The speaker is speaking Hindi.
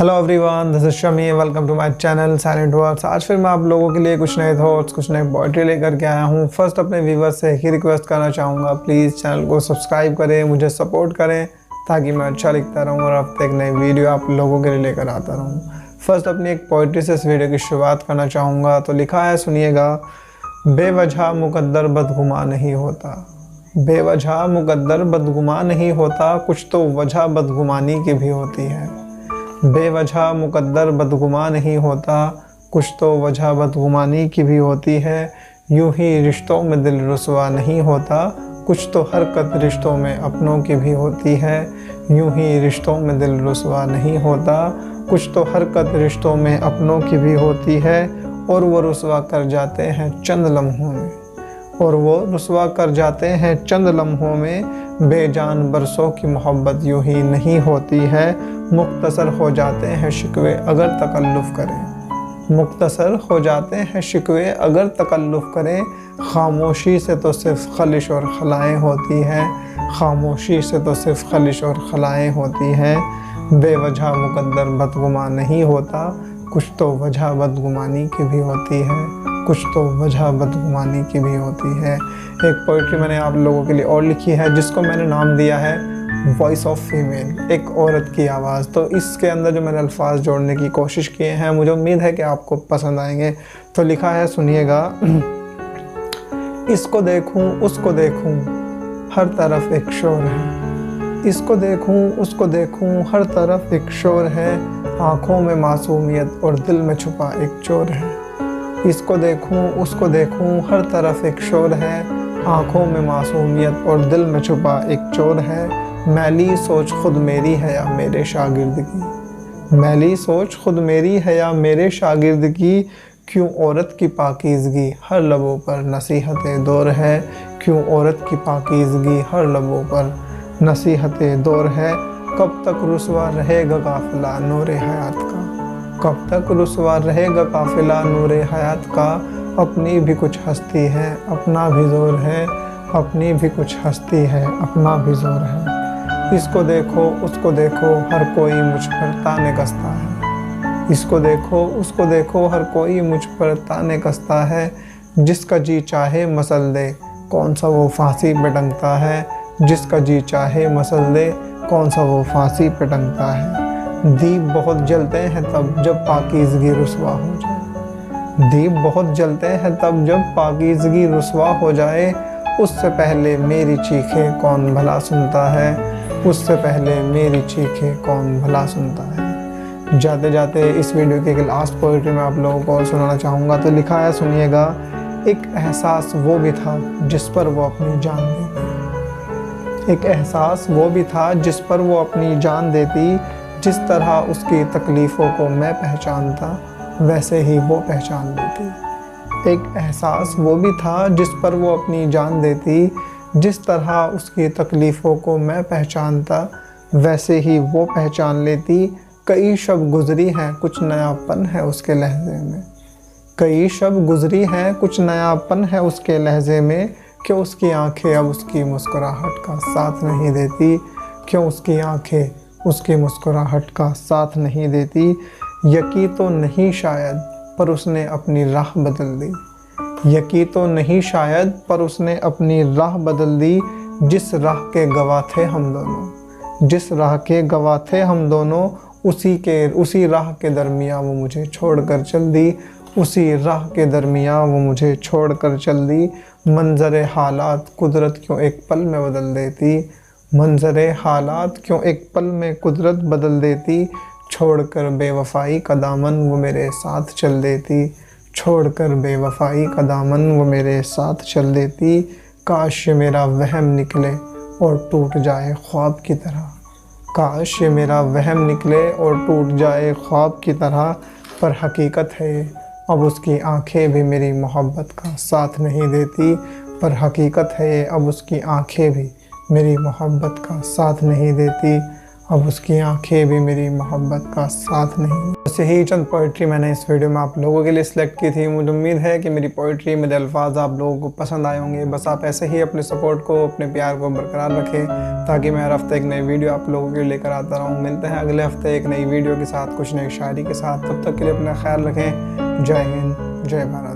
Hello everyone, this is Shami. Welcome to my channel Silent Words. आज फिर मैं आप लोगों के लिए कुछ नए थॉट्स, कुछ नए पोएट्री लेकर के आया हूँ। फर्स्ट अपने व्यूवर्स से एक ही रिक्वेस्ट करना चाहूँगा, प्लीज़ चैनल को सब्सक्राइब करें, मुझे सपोर्ट करें ताकि मैं अच्छा लिखता रहूँ और हफ्ते एक नई वीडियो आप लोगों के लिए लेकर आता रहूँ। फर्स्ट अपनी एक पोएट्री से इस वीडियो की शुरुआत करना चाहूँगा। तो लिखा है, सुनिएगा। बेवजह मुकद्दर बदगुमा नहीं होता, बेवजह मुकद्दर बदगुमा नहीं होता, कुछ तो वजह बदगुमानी की भी होती है। बेवजह मुकद्दर बदगुमा नहीं होता, कुछ तो वजह बदगुमानी की भी होती है। यूं ही रिश्तों में दिल रुसवा नहीं होता, कुछ तो हरकत रिश्तों में अपनों की भी होती है। यूं ही रिश्तों में दिल रुसवा नहीं होता, कुछ तो हरकत रिश्तों में अपनों की भी होती है। और वो रुसवा कर जाते हैं चंद लम्हों में, और वो रुसवा कर जाते हैं चंद लम्हों में। बेजान बरसों की मोहब्बत यूं ही नहीं होती है। मुख्तसर हो जाते हैं शिकवे अगर तकल्लुफ़ करें, मुख्तसर हो जाते हैं शिकवे अगर तकल्लुफ़ करें। खामोशी से तो सिर्फ खलिश और खलाएँ होती हैं, खामोशी से तो सिर्फ खलिश और खलाएँ होती हैं। बेवजह मुकद्दर बदगुमा नहीं होता, कुछ तो वजह बदगुमानी की भी होती है, कुछ तो वजह बदगुमानी की भी होती है। एक पोइट्री मैंने आप लोगों के लिए और लिखी है जिसको मैंने नाम दिया है वॉइस ऑफ फीमेल, एक औरत की आवाज़। तो इसके अंदर जो मैंने अल्फाज जोड़ने की कोशिश किए हैं, मुझे उम्मीद है कि आपको पसंद आएंगे। तो लिखा है, सुनिएगा। इसको देखूं उसको देखूं हर तरफ एक शोर है, इसको देखूं उसको देखूं हर तरफ एक शोर है। आँखों में मासूमियत और दिल में छुपा एक चोर है। इसको देखूं उसको देखूं हर तरफ एक शोर है। आँखों में मासूमियत और दिल में छुपा एक चोर है। मैली सोच खुद मेरी है या मेरे शागिर्द की, मैली सोच खुद मेरी है या मेरे शागिर्द की। क्यों औरत की पाकीज़गी हर लबों पर नसीहतें दौर है, क्यों औरत की पाकीज़गी हर लबों पर नसीहतें दौर है। कब तक रुसवा रहेगा काफ़िला नूरे हयात का, कब तक रुसवा रहेगा काफ़िला नूरे हयात का। अपनी भी कुछ हस्ती है अपना भी जोर है, अपनी भी कुछ हस्ती है अपना भी जोर है। इसको देखो उसको देखो हर कोई मुझ पर ताने कसता है, इसको देखो उसको देखो हर कोई मुझ पर ताने कसता है। जिसका जी चाहे मसल दे कौन सा वो फांसी पे टंगता है, जिसका जी चाहे मसल दे कौन सा वो फांसी पे टंगता है। दीप बहुत जलते हैं तब जब पाकीज़गी रुसवा हो जाए, दीप बहुत जलते हैं तब जब पाकीज़गी रुसवा हो जाए। उससे पहले मेरी चीखें कौन भला सुनता है, उससे पहले मेरी चीखें कौन भला सुनता है। जाते जाते इस वीडियो की एक लास्ट पोएट्री मैं आप लोगों को और सुनाना चाहूँगा। तो लिखा है, सुनिएगा। एक एहसास वो भी था जिस पर वो अपनी जान देती, एक एहसास वो भी था जिस पर वो अपनी जान देती। जिस तरह उसकी तकलीफ़ों को मैं पहचानता वैसे ही वो पहचान लेती। एक एहसास वो भी था जिस पर वो अपनी जान देती। जिस तरह उसकी तकलीफ़ों को मैं पहचानता वैसे ही वो पहचान लेती। कई शब गुज़री हैं कुछ नयापन है उसके लहजे में, कई शब गुज़री हैं कुछ नयापन है उसके लहजे में। क्यों उसकी आंखें अब उसकी मुस्कुराहट का साथ नहीं देती, क्यों उसकी आंखें उसकी मुस्कुराहट का साथ नहीं देती। यकी तो नहीं शायद पर उसने अपनी राह बदल दी, यकी तो नहीं शायद पर उसने अपनी राह बदल दी। जिस राह के गवाह थे हम दोनों, जिस राह के गवाह थे हम दोनों, उसी राह के दरमियाँ वो मुझे छोड़कर चल दी, उसी राह के दरमियाँ वो मुझे छोड़कर चल दी। मंजरे हालात कुदरत क्यों एक पल में बदल देती, मंजरे हालात क्यों एक पल में कुदरत बदल देती। छोड़कर बेवफाई का दामन वो मेरे साथ चल देती, छोड़कर बेवफाई का दामन वो मेरे साथ चल देती। काश ये मेरा वहम निकले और टूट जाए ख्वाब की तरह, काश ये मेरा वहम निकले और टूट जाए ख्वाब की तरह। पर हकीकत है अब उसकी आंखें भी मेरी मोहब्बत का साथ नहीं देती, पर हकीकत है अब उसकी आंखें भी मेरी मोहब्बत का साथ नहीं देती। अब उसकी आंखें भी मेरी मोहब्बत का साथ नहीं। बस यही चंद पोइट्री मैंने इस वीडियो में आप लोगों के लिए सिलेक्ट की थी। मुझे उम्मीद है कि मेरी पोइट्री, मेरे अल्फाज आप लोगों को पसंद आए होंगे। बस आप ऐसे ही अपने सपोर्ट को, अपने प्यार को बरकरार रखें ताकि मैं हर हफ्ते एक नई वीडियो आप लोगों के लिए लेकर आता रहूँ। मिलते हैं अगले हफ्ते एक नई वीडियो के साथ, कुछ नई शायरी के साथ। तब तक के लिए अपना ख्याल रखें। जय हिंद, जय भारत।